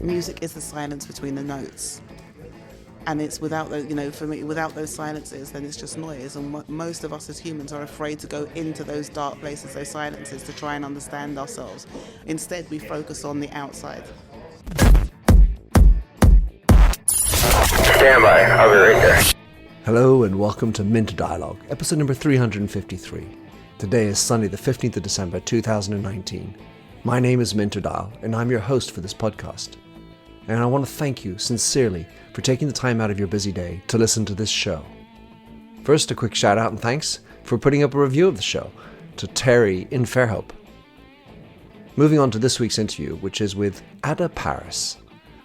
Music is the silence between the notes. And it's without those, for me, without those silences, then it's just noise. And most of us as humans are afraid to go into those dark places, those silences, to try and understand ourselves. Instead, we focus on the outside. Stand by, I'll be right there. Hello and welcome to Mint Dialogue, episode number 353. Today is Sunday, the 15th of December, 2019. My name is Minter Dial, and I'm your host for this podcast. And I want to thank you sincerely for taking the time out of your busy day to listen to this show. First, a quick shout out and thanks for putting up a review of the show to Terry in Fairhope. Moving on to this week's interview, which is with Adah Parris.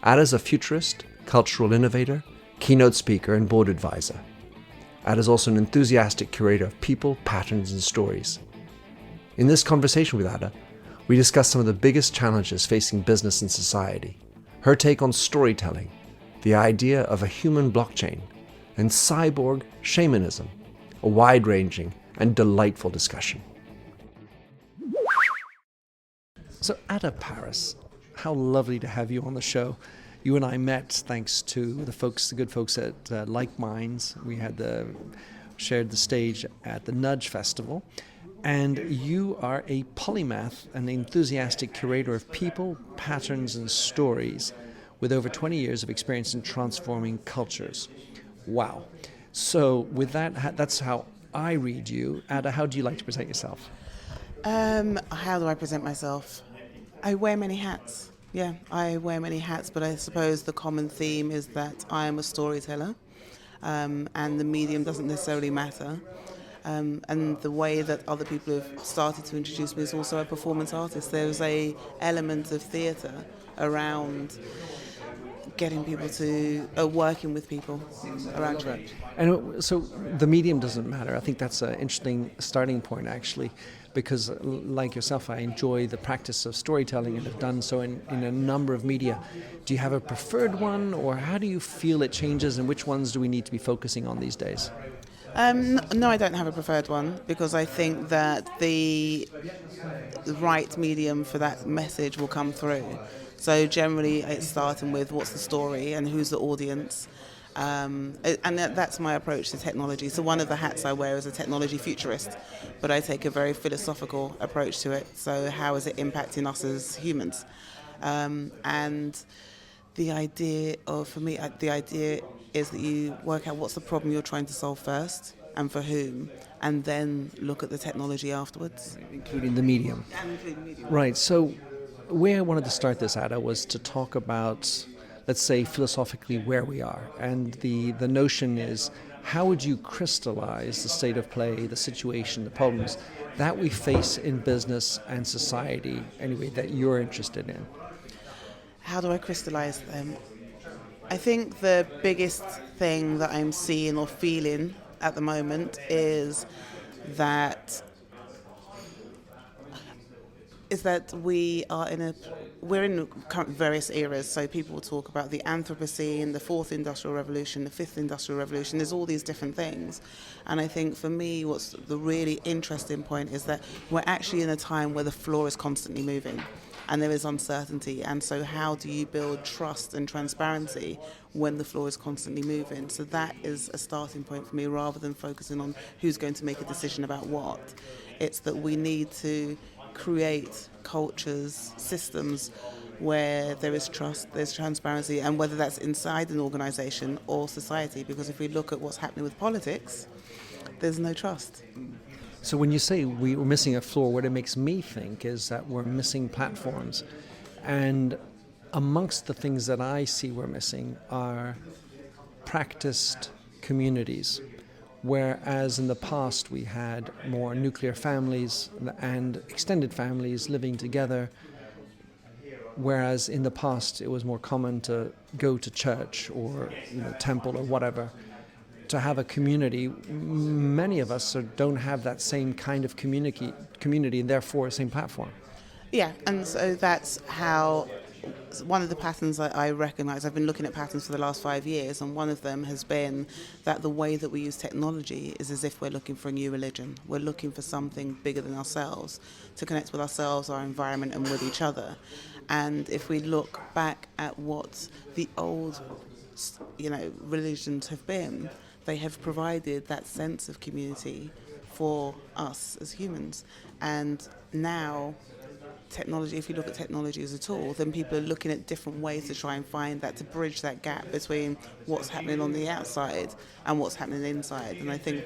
Adah's a futurist, cultural innovator, keynote speaker, and board advisor. Adah's also an enthusiastic curator of people, patterns, and stories. In this conversation with Adah, we discuss some of the biggest challenges facing business and society, her take on storytelling, the idea of a human blockchain, and cyborg shamanism, a wide-ranging and delightful discussion. So, Adah Parris, how lovely to have you on the show. You and I met thanks to the good folks at Like Minds. We had shared the stage at the Nudge Festival. And you are a polymath, an enthusiastic curator of people, patterns, and stories with over 20 years of experience in transforming cultures. Wow. So with that, that's how I read you. Adah, how do you like to present yourself? How do I present myself? I wear many hats. Yeah, I wear many hats, but I suppose the common theme is that I am a storyteller, and the medium doesn't necessarily matter. And the way that other people have started to introduce me is also a performance artist. There's a element of theatre around getting people to working with people around it. And so the medium doesn't matter. I think that's an interesting starting point, actually, because like yourself, I enjoy the practice of storytelling and have done so in a number of media. Do you have a preferred one, or how do you feel it changes, and which ones do we need to be focusing on these days? No, I don't have a preferred one, because I think that the right medium for that message will come through. So generally it's starting with what's the story and who's the audience. And that's my approach to technology. So one of the hats I wear is a technology futurist, but I take a very philosophical approach to it. So how is it impacting us as humans? And the idea is that you work out what's the problem you're trying to solve first and for whom, and then look at the technology afterwards. Including the medium. And including the medium. Right, so where I wanted to start this, Adah, was to talk about, let's say, philosophically where we are. And the notion is, how would you crystallize the state of play, the situation, the problems that we face in business and society, anyway, that you're interested in? How do I crystallize them? I think the biggest thing that I'm seeing or feeling at the moment is that we're in current various eras. So people talk about the Anthropocene, the Fourth Industrial Revolution, the Fifth Industrial Revolution. There's all these different things. And I think for me, what's the really interesting point is that we're actually in a time where the floor is constantly moving and there is uncertainty. And so how do you build trust and transparency when the floor is constantly moving? So that is a starting point for me, rather than focusing on who's going to make a decision about what. It's that we need to create cultures, systems where there is trust, there's transparency, and whether that's inside an organization or society, because if we look at what's happening with politics, there's no trust. So when you say we're missing a floor, what it makes me think is that we're missing platforms. And amongst the things that I see we're missing are practiced communities. Whereas in the past we had more nuclear families and extended families living together, whereas in the past it was more common to go to church or temple or whatever to have a community. Many of us don't have that same kind of community and therefore same platform. Yeah, and so that's how one of the patterns I recognise, I've been looking at patterns for the last 5 years, and one of them has been that the way that we use technology is as if we're looking for a new religion. We're looking for something bigger than ourselves to connect with ourselves, our environment, and with each other. And if we look back at what the old, religions have been, they have provided that sense of community for us as humans. And now technology, if you look at technology as a tool, then people are looking at different ways to try and find that, to bridge that gap between what's happening on the outside and what's happening inside. And I think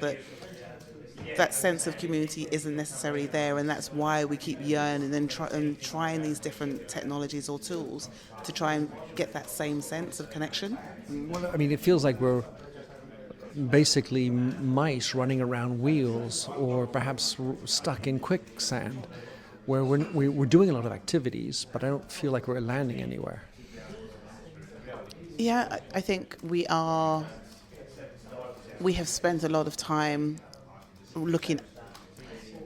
that sense of community isn't necessarily there, and that's why we keep yearning and trying these different technologies or tools to try and get that same sense of connection. Well, I mean, it feels like we're basically mice running around wheels, or perhaps stuck in quicksand, where we're doing a lot of activities, but I don't feel like we're landing anywhere. Yeah, I think we have spent a lot of time looking.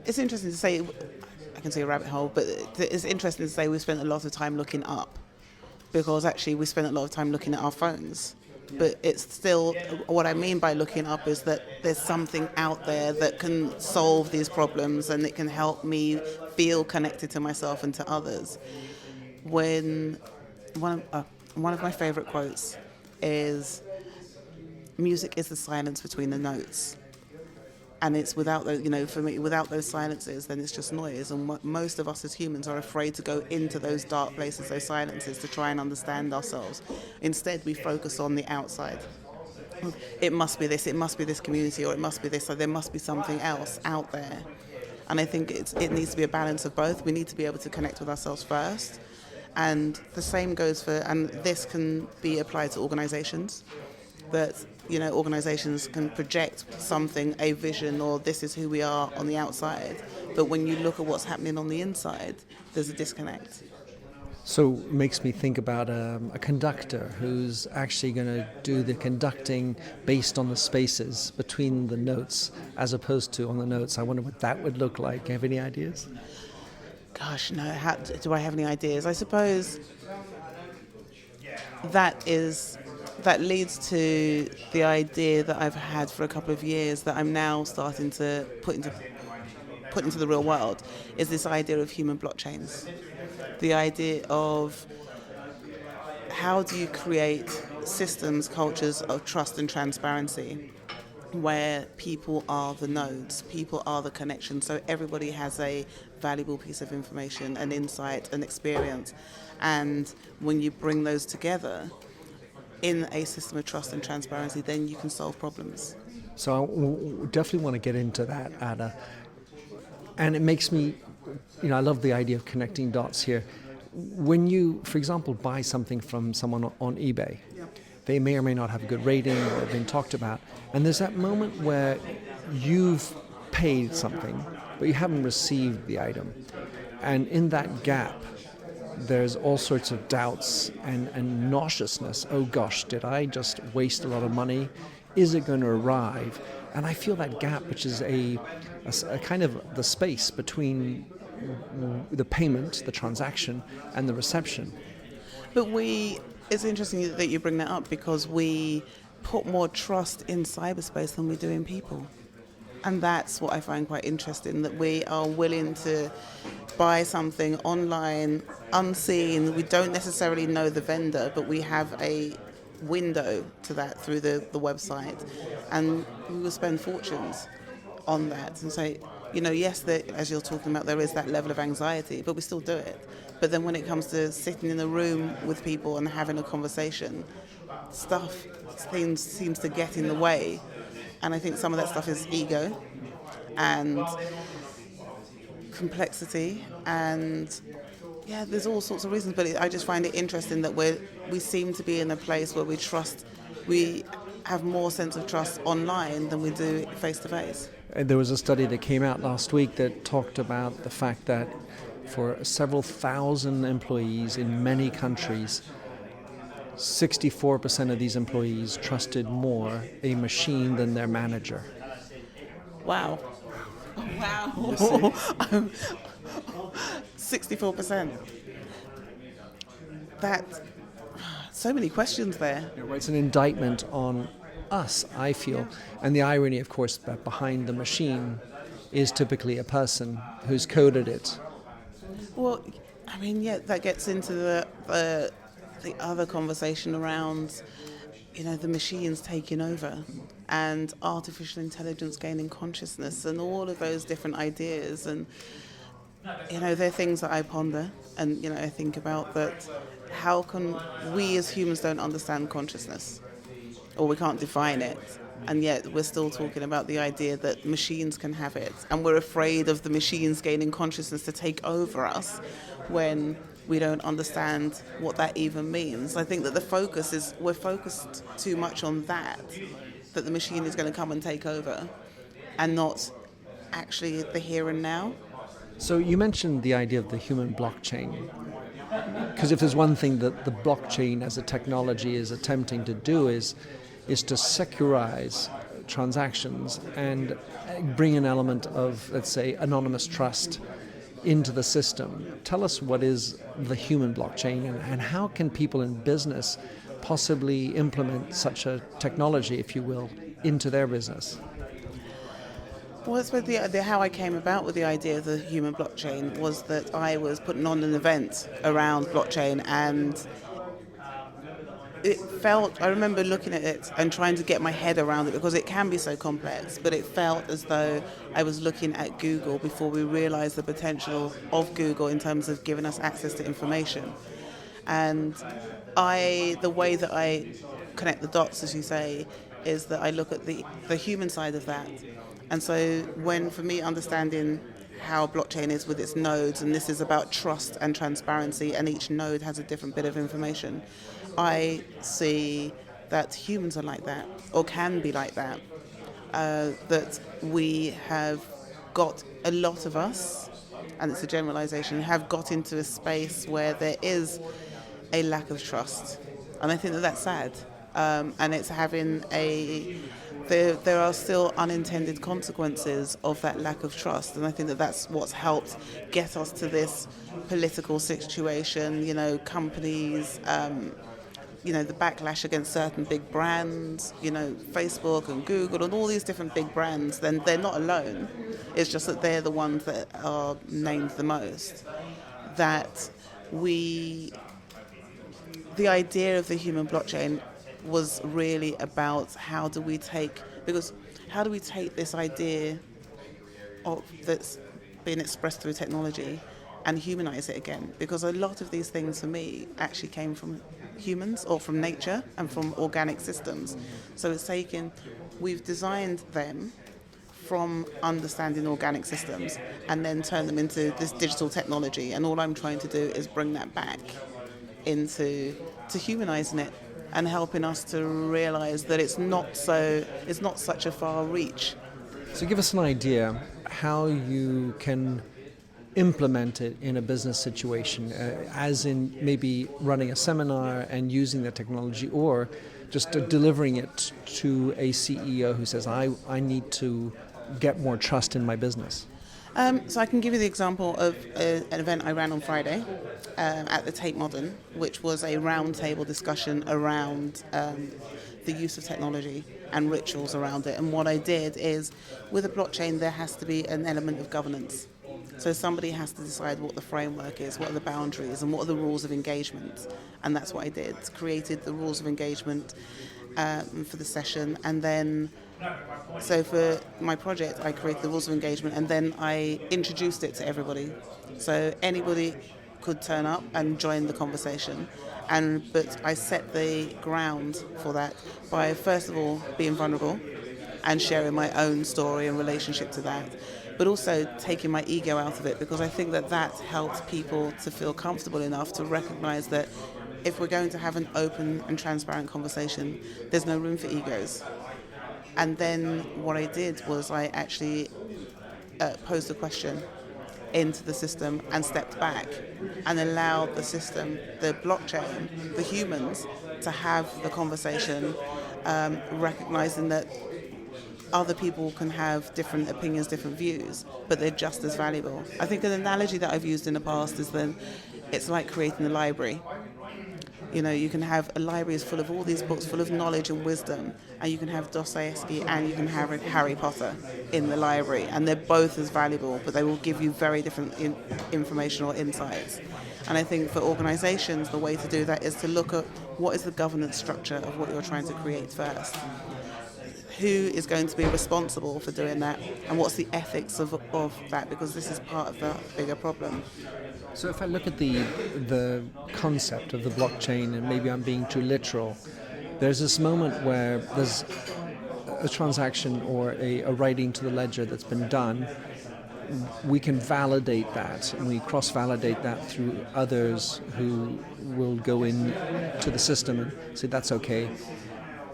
It's interesting to say, I can say a rabbit hole, but it's interesting to say we've spent a lot of time looking up, because actually we spent a lot of time looking at our phones. But it's still, what I mean by looking up is that there's something out there that can solve these problems, and it can help me feel connected to myself and to others. When one of my favorite quotes is, "Music is the silence between the notes." And it's without those, for me, without those silences, then it's just noise. And most of us as humans are afraid to go into those dark places, those silences, to try and understand ourselves. Instead, we focus on the outside. It must be this community, or it must be this, or there must be something else out there. And I think it needs to be a balance of both. We need to be able to connect with ourselves first. And the same goes and this can be applied to organizations, that organizations can project something, a vision, or this is who we are on the outside, but when you look at what's happening on the inside, there's a disconnect. So it makes me think about a conductor who's actually going to do the conducting based on the spaces between the notes, as opposed to on the notes. I wonder what that would look like. Have any ideas? Gosh, no. Do I have any ideas? I suppose that leads to the idea that I've had for a couple of years, that I'm now starting to put into the real world, is this idea of human blockchains. The idea of how do you create systems, cultures of trust and transparency, where people are the nodes, people are the connection, so everybody has a valuable piece of information, an insight, an experience. And when you bring those together in a system of trust and transparency, then you can solve problems. So I definitely want to get into that, Adah. And it makes me, I love the idea of connecting dots here. When you, for example, buy something from someone on eBay, they may or may not have a good rating, or have been talked about, and there's that moment where you've paid something, but you haven't received the item. And in that gap, there's all sorts of doubts and nauseousness. Oh gosh, did I just waste a lot of money? Is it going to arrive? And I feel that gap, which is a kind of the space between the payment, the transaction, and the reception. But it's interesting that you bring that up, because we put more trust in cyberspace than we do in people. And that's what I find quite interesting, that we are willing to buy something online, unseen. We don't necessarily know the vendor, but we have a window to that through the website. And we will spend fortunes on that. And say, yes, as you're talking about, there is that level of anxiety, but we still do it. But then when it comes to sitting in a room with people and having a conversation, stuff seems to get in the way. And I think some of that stuff is ego and complexity, and there's all sorts of reasons. But I just find it interesting that we seem to be in a place where we have more sense of trust online than we do face to face. There was a study that came out last week that talked about the fact that for several thousand employees in many countries, 64% of these employees trusted more a machine than their manager. Wow. Wow. 64%. that so many questions there. Yeah, right. It's an indictment on us, I feel. And the irony, of course, that behind the machine is typically a person who's coded it. Well, I mean, yeah, that gets into the other conversation around, the machines taking over and artificial intelligence gaining consciousness and all of those different ideas. And, they're things that I ponder and, I think about that. How can we as humans don't understand consciousness, or we can't define it, and yet we're still talking about the idea that machines can have it, and we're afraid of the machines gaining consciousness to take over us when we don't understand what that even means. I think that we're focused too much on that the machine is going to come and take over, and not actually the here and now. So you mentioned the idea of the human blockchain. Because if there's one thing that the blockchain as a technology is attempting to do is to securize transactions and bring an element of, let's say, anonymous trust into the system. Tell us what is the human blockchain and how can people in business possibly implement such a technology, if you will, into their business? Well, that's what how I came about with the idea of the human blockchain was that I was putting on an event around blockchain, and I remember looking at it and trying to get my head around it because it can be so complex, but it felt as though I was looking at Google before we realized the potential of Google in terms of giving us access to information. And the way that I connect the dots, as you say, is that I look at the human side of that. And so for me, understanding how blockchain is with its nodes, and this is about trust and transparency, and each node has a different bit of information, I see that humans are like that, or can be like that, that we have got, a lot of us, and it's a generalization, have got into a space where there is a lack of trust. And I think that that's sad. And it's having there are still unintended consequences of that lack of trust, and I think that that's what's helped get us to this political situation. Companies, the backlash against certain big brands, Facebook and Google and all these different big brands. Then they're not alone. It's just that they're the ones that are named the most. That the idea of the human blockchain was really about how do we take this idea that's being expressed through technology and humanize it again, because a lot of these things for me actually came from humans or from nature and from organic systems. So we've designed them from understanding organic systems and then turn them into this digital technology, and all I'm trying to do is bring that back into humanizing it and helping us to realize that it's not such a far reach. So give us an idea how you can implement it in a business situation, as in maybe running a seminar and using the technology, or just delivering it to a CEO who says, I need to get more trust in my business. So I can give you the example of an event I ran on Friday at the Tate Modern, which was a roundtable discussion around the use of technology and rituals around it. And what I did is, with a blockchain, there has to be an element of governance. So somebody has to decide what the framework is, what are the boundaries, and what are the rules of engagement. And that's what I did. Created the rules of engagement for the session, and then so for my project I created the rules of engagement, and then I introduced it to everybody, so anybody could turn up and join the conversation. But I set the ground for that by first of all being vulnerable and sharing my own story and relationship to that, but also taking my ego out of it, because I think that helps people to feel comfortable enough to recognize that if we're going to have an open and transparent conversation, there's no room for egos. And then what I did was I actually posed a question into the system and stepped back and allowed the system, the blockchain, the humans, to have the conversation, recognizing that other people can have different opinions, different views, but they're just as valuable. I think an analogy that I've used in the past is then it's like creating a library. You can have a library full of all these books full of knowledge and wisdom, and you can have Dostoevsky and you can have Harry Potter in the library, and they're both as valuable, but they will give you very different information or insights. And I think for organizations, the way to do that is to look at what is the governance structure of what you're trying to create first. Who is going to be responsible for doing that, and what's the ethics of that, because this is part of the bigger problem. So if I look at the concept of the blockchain, and maybe I'm being too literal, there's this moment where there's a transaction or a writing to the ledger that's been done. We can validate that, and we cross-validate that through others who will go in to the system and say that's okay.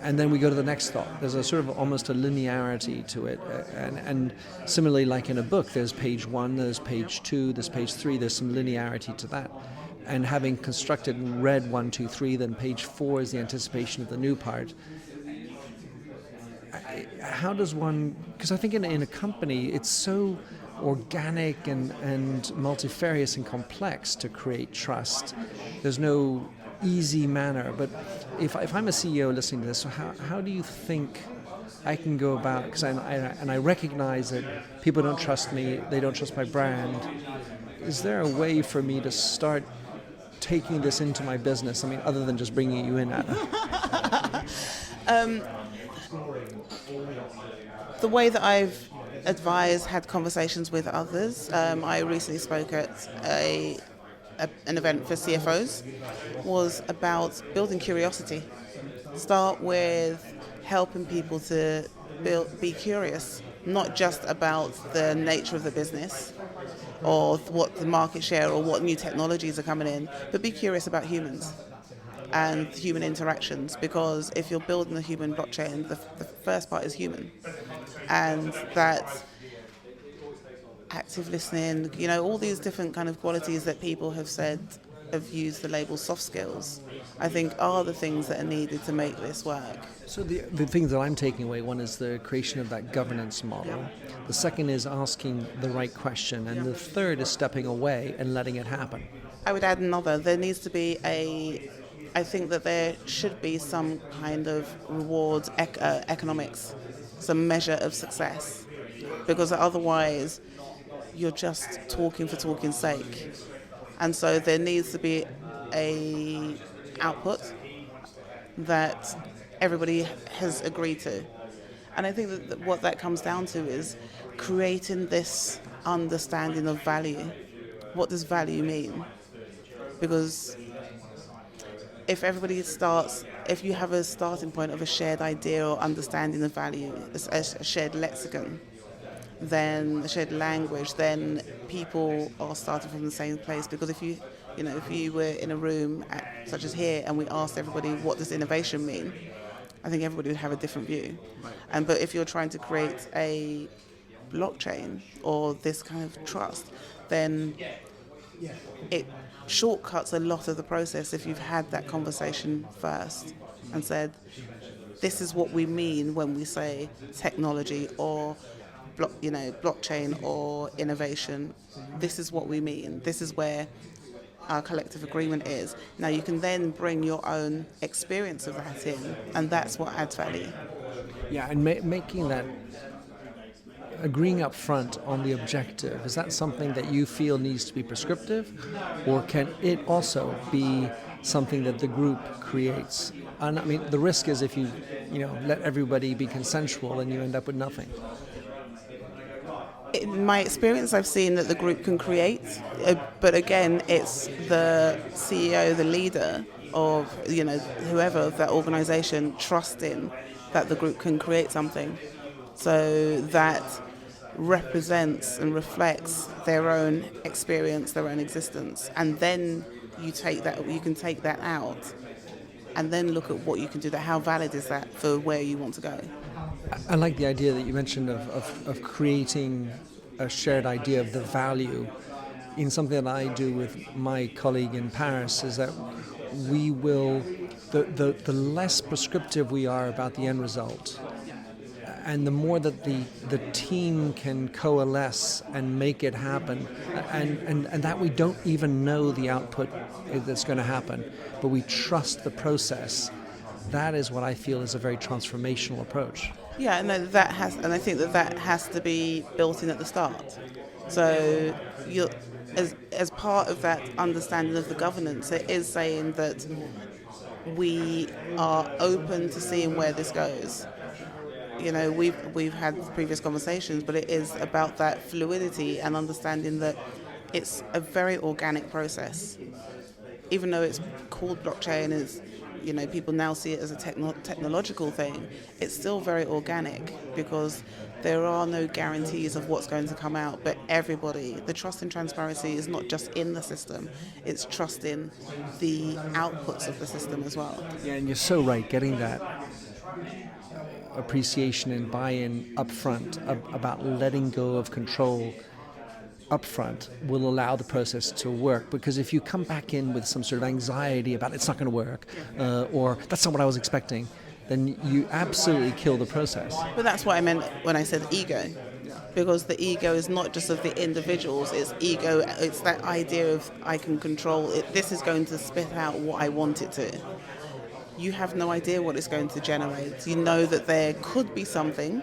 And then we go to the next thought. There's a sort of almost a linearity to it. And similarly, like in a book, there's page 1, there's page 2, there's page 3, there's some linearity to that. And having constructed and read 1, 2, 3, then page 4 is the anticipation of the new part. How does one, because I think in a company, it's so organic and multifarious and complex to create trust. There's no easy manner, but if I'm a CEO listening to this, so how do you think I can go about, because I recognize that people don't trust me, they don't trust my brand. Is there a way for me to start taking this into my business? I mean, other than just bringing you in, Adah. The way that I've advised, had conversations with others, I recently spoke at an event for CFOs, was about building curiosity. Start with helping people to be curious, not just about the nature of the business or what the market share or what new technologies are coming in, but be curious about humans and human interactions, because if you're building a human blockchain, the first part is human. And that active listening, all these different kind of qualities that people have used the label soft skills, I think are the things that are needed to make this work. So the things that I'm taking away, one is the creation of that governance model. The second is asking the right question. And the third is stepping away and letting it happen. I would add another. There needs to be I think that there should be some kind of rewards, economics, some measure of success, because otherwise you're just talking for talking's sake. And so there needs to be a output that everybody has agreed to. And I think that what that comes down to is creating this understanding of value. What does value mean? Because if you have a starting point of a shared idea or understanding of value, a shared lexicon, then a shared language, then people are starting from the same place. Because if you were in a room such as here and we asked everybody what does innovation mean, I think everybody would have a different view. But if you're trying to create a blockchain or this kind of trust, then it shortcuts a lot of the process if you've had that conversation first and said, this is what we mean when we say technology or blockchain or innovation. This is what we mean. This is where our collective agreement is. Now you can then bring your own experience of that in, and that's what adds value. Yeah, and making that, agreeing up front on the objective, is that something that you feel needs to be prescriptive, or can it also be something that the group creates? And I mean, the risk is if you let everybody be consensual and you end up with nothing. In my experience, I've seen that the group can create, but again, it's the CEO, the leader of whoever of that organisation trusting that the group can create something, so that represents and reflects their own experience, their own existence, and then you can take that out, and then look at what you can do. That how valid is that for where you want to go? I like the idea that you mentioned of creating a shared idea of the value. In something that I do with my colleague in Paris is that we will, the less prescriptive we are about the end result, and the more that the team can coalesce and make it happen, and that we don't even know the output that's going to happen, but we trust the process, that is what I feel is a very transformational approach. Yeah, and I think that has to be built in at the start. So you, as part of that understanding of the governance, it is saying that we are open to seeing where this goes. We've had previous conversations, but it is about that fluidity and understanding that it's a very organic process. Even though it's called blockchain, people now see it as a technological thing, it's still very organic because there are no guarantees of what's going to come out, but the trust and transparency is not just in the system, it's trust in the outputs of the system as well. Yeah, and you're so right, getting that appreciation and buy-in up front about letting go of control up front will allow the process to work, because if you come back in with some sort of anxiety about it's not going to work, or that's not what I was expecting, then you absolutely kill the process. But that's what I meant when I said ego, because the ego is not just of the individuals, it's ego, it's that idea of I can control it, this is going to spit out what I want it to. You have no idea what it's going to generate. You know that there could be something,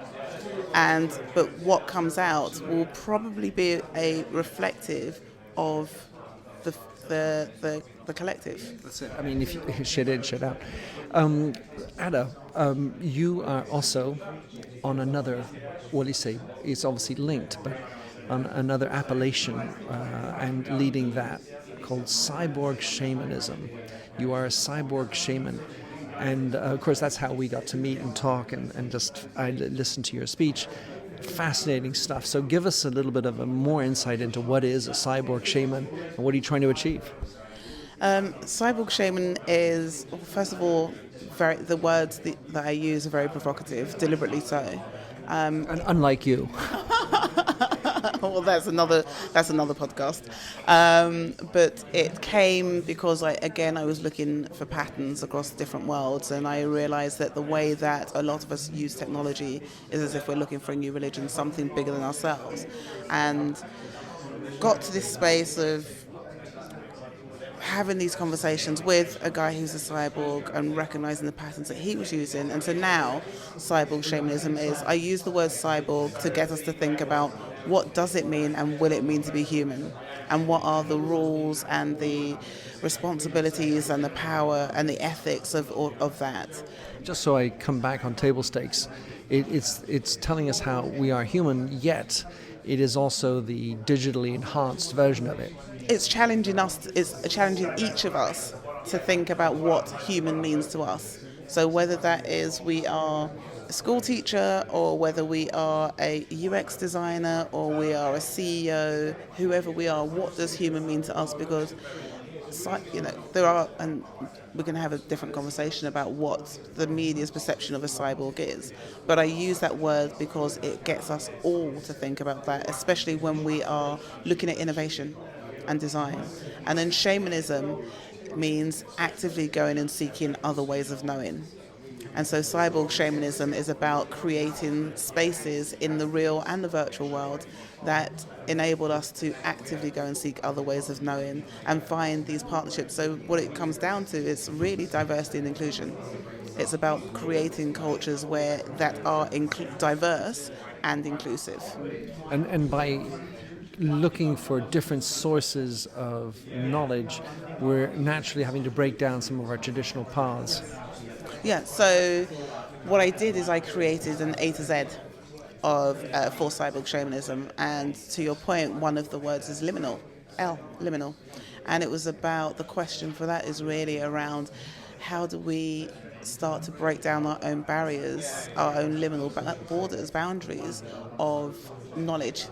but what comes out will probably be a reflective of the collective. That's it. I mean, if you shit in, shit out. Adah, you are also on another, it's obviously linked, but on another appellation and leading that called Cyborg Shamanism. You are a cyborg shaman. And of course, that's how we got to meet and talk, and just I listened to your speech. Fascinating stuff. So give us a little bit of a more insight into what is a cyborg shaman and what are you trying to achieve? Cyborg shaman is, first of all, the words that I use are very provocative, deliberately so. And unlike you. Well, that's another podcast. But it came because I was looking for patterns across different worlds, and I realized that the way that a lot of us use technology is as if we're looking for a new religion, something bigger than ourselves, and got to this space of having these conversations with a guy who's a cyborg and recognizing the patterns that he was using. And so now cyborg shamanism is, I use the word cyborg to get us to think about what does it mean and will it mean to be human, and what are the rules and the responsibilities and the power and the ethics of that. Just so I come back on table stakes, it's telling us how we are human, yet it is also the digitally enhanced version of it. It's challenging each of us to think about what human means to us. So whether that is we are a school teacher, or whether we are a UX designer, or we are a CEO, whoever we are, what does human mean to us? Because there are, and we can have a different conversation about what the media's perception of a cyborg is. But I use that word because it gets us all to think about that, especially when we are looking at innovation and design. And then shamanism means actively going and seeking other ways of knowing. And so cyborg shamanism is about creating spaces in the real and the virtual world that enable us to actively go and seek other ways of knowing and find these partnerships. So what it comes down to is really diversity and inclusion. It's about creating cultures that are diverse and inclusive. And by looking for different sources of knowledge, we're naturally having to break down some of our traditional paths. Yeah, so what I did is I created an A to Z for cyborg shamanism, and to your point, one of the words is liminal, liminal. And it was about, the question for that is really around how do we start to break down our own barriers, our own liminal borders, boundaries of knowledge,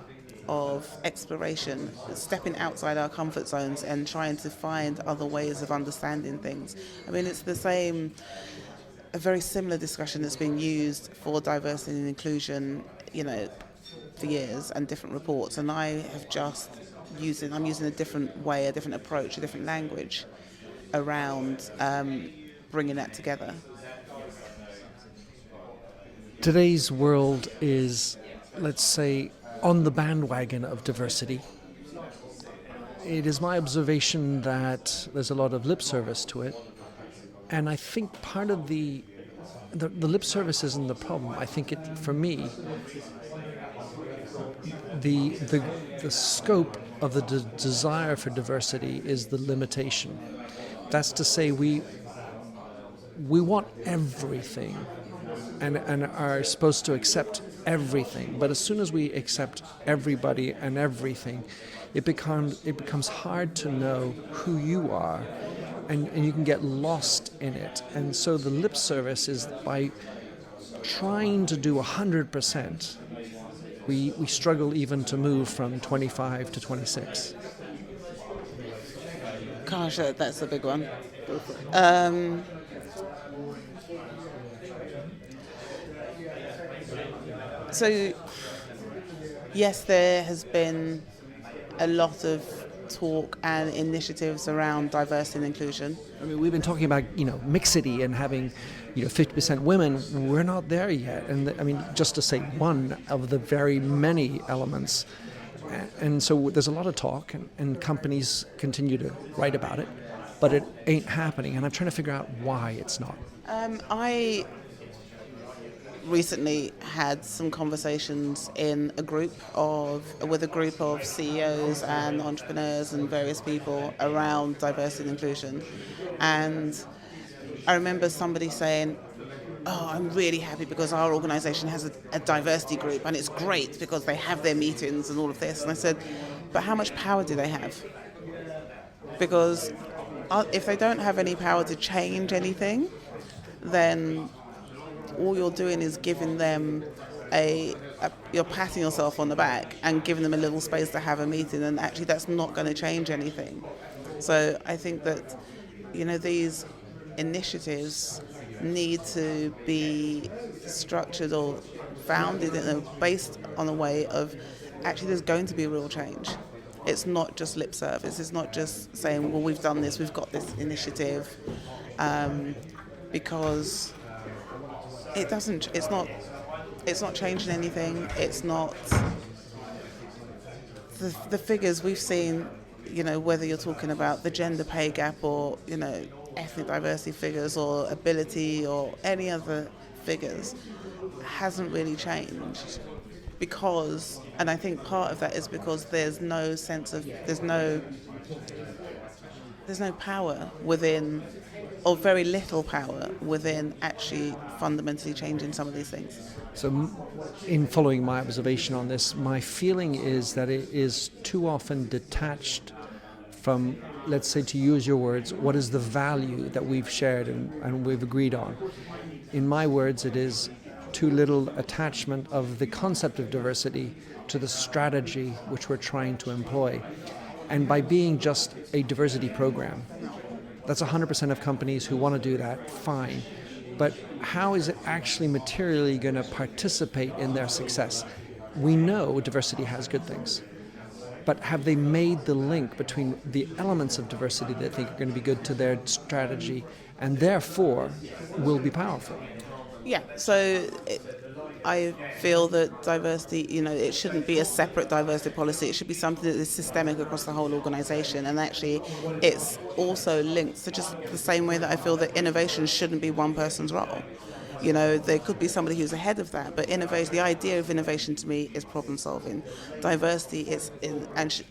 of exploration, stepping outside our comfort zones and trying to find other ways of understanding things. I mean, it's a very similar discussion that's been used for diversity and inclusion, for years, and different reports. And I'm using a different way, a different approach, a different language around bringing that together. today's world is, let's say, on the bandwagon of diversity. It is my observation that there's a lot of lip service to it, and I think part of the lip service isn't the problem. I think for me, the scope of the desire for diversity is the limitation. That's to say, we want everything, and are supposed to accept everything. But as soon as we accept everybody and everything, it becomes hard to know who you are, and you can get lost in it. And so the lip service is by trying to do 100%. We struggle even to move from 25 to 26. Gosh, that's a big one. So, yes, there has been a lot of talk and initiatives around diversity and inclusion. I mean, we've been talking about, mixity and having, 50% women. We're not there yet. And I mean, just to say one of the very many elements. And so there's a lot of talk, and companies continue to write about it, but it ain't happening. And I'm trying to figure out why it's not. I recently had some conversations with a group of CEOs and entrepreneurs and various people around diversity and inclusion, and I remember somebody saying, "Oh, I'm really happy because our organisation has a diversity group, and it's great because they have their meetings and all of this." And I said, "But how much power do they have? Because if they don't have any power to change anything, then all you're doing is giving them you're patting yourself on the back and giving them a little space to have a meeting, and actually that's not going to change anything." So I think that, these initiatives need to be structured or founded based on a way of actually there's going to be a real change. It's not just lip service. It's not just saying, well, we've done this, we've got this initiative, because it's not changing anything. It's not the figures we've seen, whether you're talking about the gender pay gap or, ethnic diversity figures or ability or any other figures, hasn't really changed. And I think part of that is because there's no power within, or very little power within actually fundamentally changing some of these things. So in following my observation on this, my feeling is that it is too often detached from, let's say, to use your words, what is the value that we've shared and we've agreed on. In my words, it is too little attachment of the concept of diversity to the strategy which we're trying to employ. And by being just a diversity program, that's 100% of companies who want to do that, fine. But how is it actually materially going to participate in their success? We know diversity has good things, but have they made the link between the elements of diversity that they think are going to be good to their strategy and therefore will be powerful? Yeah, so I feel that diversity, it shouldn't be a separate diversity policy. It should be something that is systemic across the whole organisation. And actually, it's also linked. So just the same way that I feel that innovation shouldn't be one person's role. There could be somebody who's ahead of that. But innovation, the idea of innovation to me is problem solving. Diversity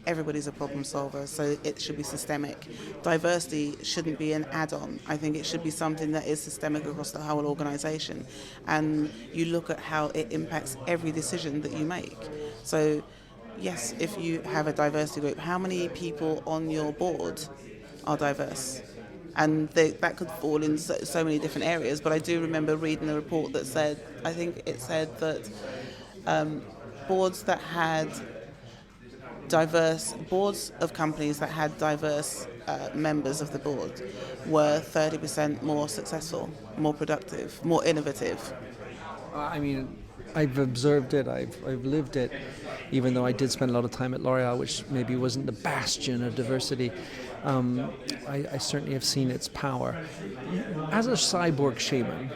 everybody's a problem solver, so it should be systemic. Diversity shouldn't be an add-on. I think it should be something that is systemic across the whole organisation. And you look at how it impacts every decision that you make. So, yes, if you have a diversity group, how many people on your board are diverse? And that could fall in so many different areas. But I do remember reading a report that said, I think it said that boards of companies that had diverse members of the board were 30% more successful, more productive, more innovative. I mean, I've observed it, I've lived it, even though I did spend a lot of time at L'Oreal, which maybe wasn't the bastion of diversity. I certainly have seen its power. As a cyborg shaman,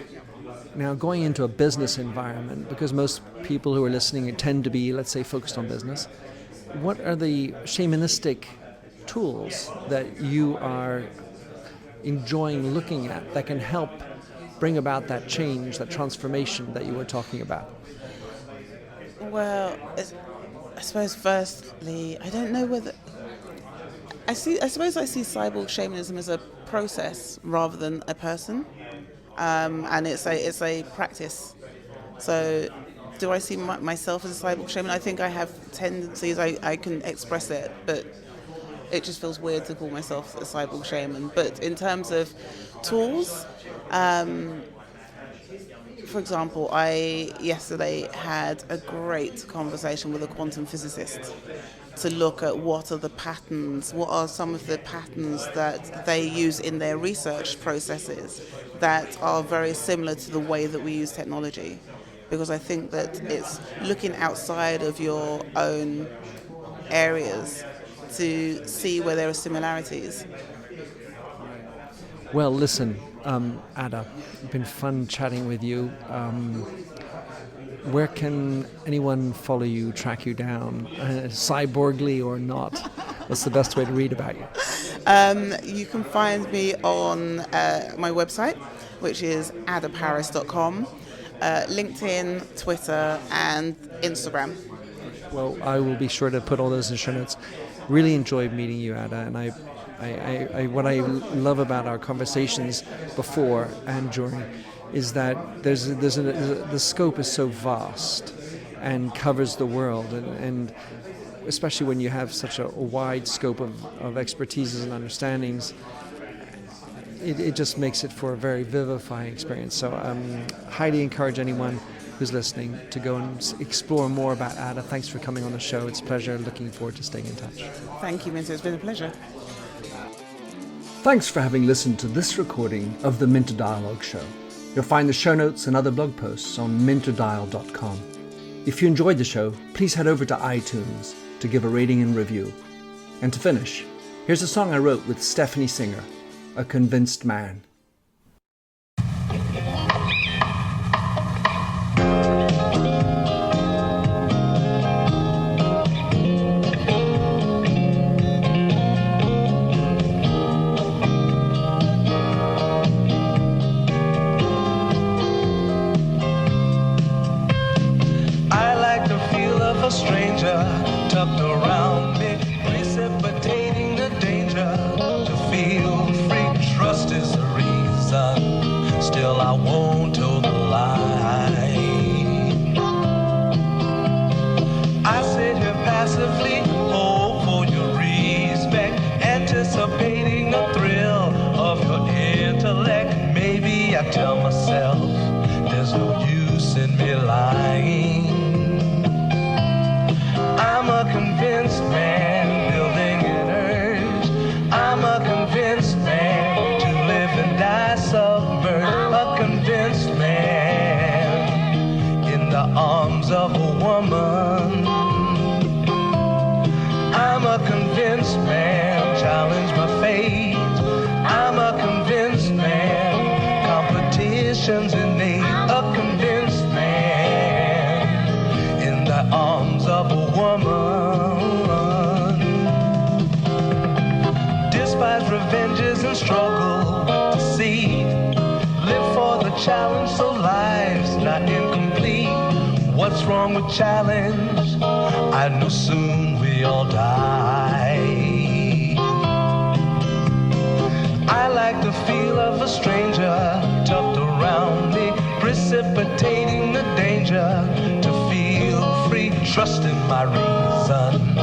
Now, going into a business environment, because most people who are listening tend to be, let's say, focused on business, what are the shamanistic tools that you are enjoying looking at that can help bring about that change, that transformation that you were talking about? Well, I suppose firstly, I don't know whether... I suppose I see cyborg shamanism as a process rather than a person. And it's a practice. So do I see myself as a cyborg shaman? I think I have tendencies, I can express it, but it just feels weird to call myself a cyborg shaman. But in terms of tools, for example, I yesterday had a great conversation with a quantum physicist to look at what are some of the patterns that they use in their research processes that are very similar to the way that we use technology. Because I think that it's looking outside of your own areas to see where there are similarities. Well, listen, Adah, it's been fun chatting with you. Where can anyone follow you, track you down, cyborgly or not? What's the best way to read about you? You can find me on my website, which is adahparris.com, LinkedIn, Twitter, and Instagram. Well, I will be sure to put all those in show notes. Really enjoyed meeting you, Adah, and I what I love about our conversations before and during is that the scope is so vast and covers the world, and especially when you have such a wide scope of expertises and understandings, it just makes it for a very vivifying experience. So highly encourage anyone who's listening to go and explore more about Adah. Thanks for coming on the show. It's a pleasure. Looking forward to staying in touch. Thank you, Minter. It's been a pleasure. Thanks for having listened to this recording of the Minter Dialogue Show. You'll find the show notes and other blog posts on minterdial.com. If you enjoyed the show, please head over to iTunes to give a rating and review. And to finish, here's a song I wrote with Stephanie Singer, A Convinced Man. Stranger tucked around me, precipitating the danger. To feel free, trust is the reason. Still, I won't toe the line. I sit here passively, hope for your respect, anticipating the thrill of your intellect. Maybe I tell myself there's no use in me lying. I'm a convinced man, building an urge. I'm a convinced man, to live and die submerged. A convinced man, in the arms of a woman. I'm a convinced man, challenge my fate. I'm a convinced man, competition's innate. A convinced man, in the arms of a woman. Despise revenges and struggle to see. Live for the challenge so life's not incomplete. What's wrong with challenge? I know soon we all die. I like the feel of a stranger tucked around me, precipitating the danger. To feel free, trust in my reason.